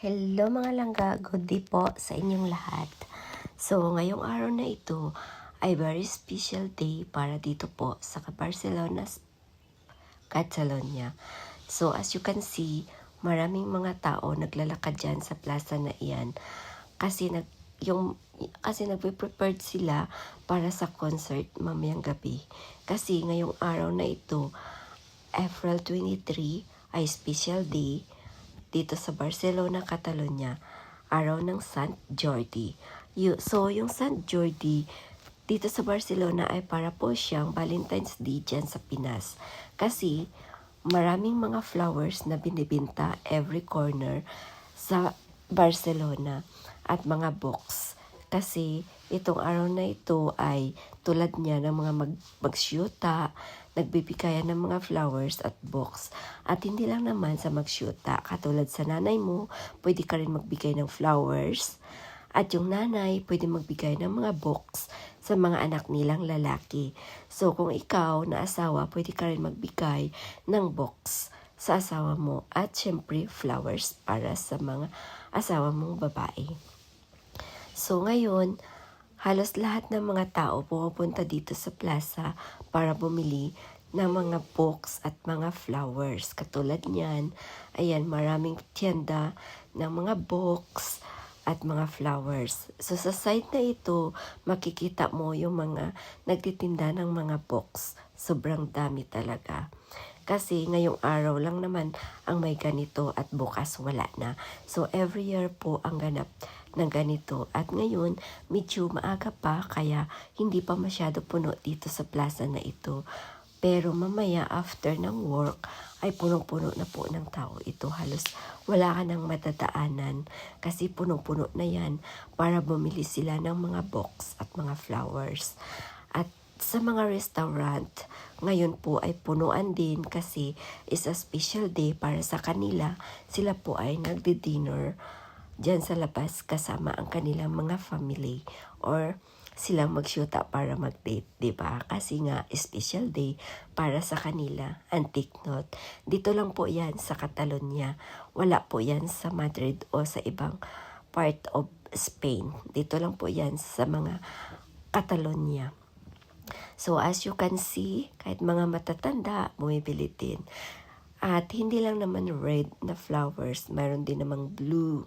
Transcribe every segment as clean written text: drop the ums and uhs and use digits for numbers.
Hello mga langga, good day po sa inyong lahat. So ngayong araw na ito ay very special day para dito po sa Barcelona, Catalonia. So as you can see, maraming mga tao naglalakad dyan sa plaza na iyan kasi nagpe-prepared sila para sa concert mamayang gabi. Kasi ngayong araw na ito, April 23 ay special day dito sa Barcelona, Catalonia, araw ng Sant Jordi. So, yung Sant Jordi dito sa Barcelona ay para po siyang Valentine's Day dyan sa Pinas. Kasi maraming mga flowers na binibenta every corner sa Barcelona at mga books. Kasi itong araw na ito ay tulad niya ng mga magsyuta, nagbibigayan ng mga flowers at books. At hindi lang naman sa magsyuta, katulad sa nanay mo, pwede ka rin magbigay ng flowers. At yung nanay, pwede magbigay ng mga books sa mga anak nilang lalaki. So kung ikaw na asawa, pwede ka rin magbigay ng books sa asawa mo. At syempre, flowers para sa mga asawa mong babae. So ngayon, halos lahat ng mga tao pumupunta dito sa plaza para bumili ng mga books at mga flowers. Katulad niyan, ayan, maraming tienda ng mga books at mga flowers. So sa site na ito, makikita mo yung mga nagtitinda ng mga books. Sobrang dami talaga. Kasi ngayong araw lang naman ang may ganito at bukas wala na. So every year po ang ganap ng ganito. At ngayon, medyo maaga pa kaya hindi pa masyado puno dito sa plaza na ito. Pero mamaya after ng work ay punong-puno na po ng tao ito. Halos wala ka nang matadaanan kasi punong-puno na yan para bumili sila ng mga box at mga flowers. At sa mga restaurant, ngayon po ay punuan din kasi is a special day para sa kanila. Sila po ay nagdi-dinner dyan sa labas kasama ang kanilang mga family or silang magsyuta para mag-date, diba? Kasi nga, special day para sa kanila. And take note, dito lang po yan sa Catalonia. Wala po yan sa Madrid o sa ibang part of Spain. Dito lang po yan sa mga Catalonia. So as you can see, kahit mga matatanda, bumibili din. At hindi lang naman red na flowers, mayroon din namang blue,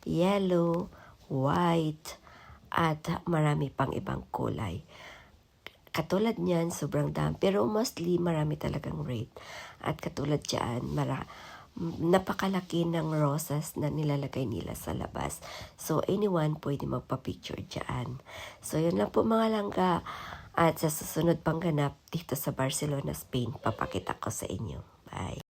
yellow, white, at marami pang ibang kulay. Katulad niyan, sobrang dami. Pero mostly, marami talagang red. At katulad dyan, napakalaki ng rosas na nilalagay nila sa labas. So, anyone pwede magpa-picture dyan. So, yun lang po mga langga. At sa susunod pang ganap dito sa Barcelona, Spain, papakita ko sa inyo. Bye!